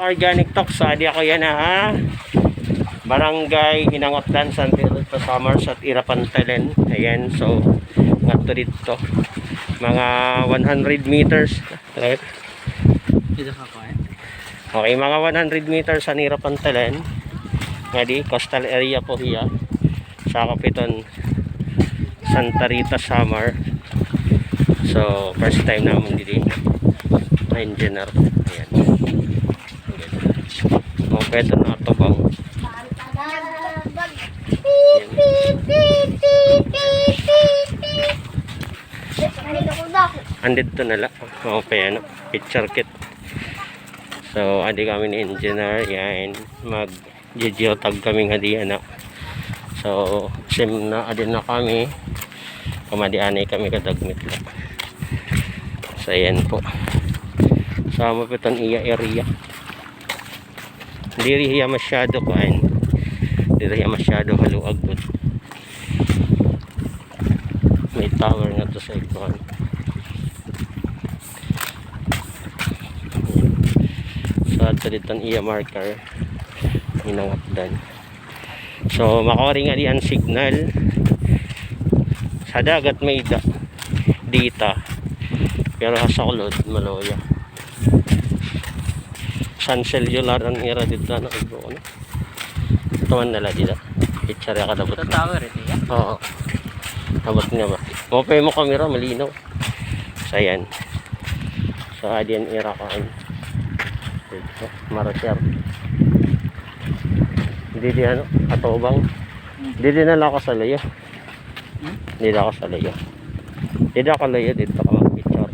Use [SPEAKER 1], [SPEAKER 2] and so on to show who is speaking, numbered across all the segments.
[SPEAKER 1] Organic Talk. Sa ako yan ha. Barangay Hinangotlan, San Pedro Samars at Irapantalen. Ayan, so ngato dito. Mga 100 meters. Right? Okay, mga 100 meters sa Irapantalen. Nga di, coastal area po hiya. Sa kapiton Santa Rita, Samar. So, first time namin dito na engineer. Ayan. Mga pwede na ito bang andito na lang. Mga pwede picture kit. So, adi kami ni engineer. Yan. Mag-geotag kami nga di anak. So, sim na adi na kami. Kamadianay kami kadagmit lang. So, ayan po. Sa mapitan iya area. Hindi riya masyado kain. Hindi riya masyado haluag po. May tower nga to sa ikuan. Sa dalitan iya marker. Hinangotlan. So, makawari nga di ang signal. Sa dagat may data. Pero sa kulod, maloya. San cellular ang era dito na ibo ko. Ito man nala dito. Picture ka dabot.
[SPEAKER 2] Sa tower ito ya?
[SPEAKER 1] Oo. Dabot nga ba? Mapay mo kamera, malinaw. So, ayan. So, adiyan era kaan. Dito. Marasher. Hindi di ano, atobang. Hindi din nala ako sa layo. Hindi na ako sa layo. Hindi na ako layo dito ka mag-picture.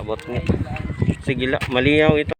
[SPEAKER 1] Abot nga. Sige la, maliyaw ito.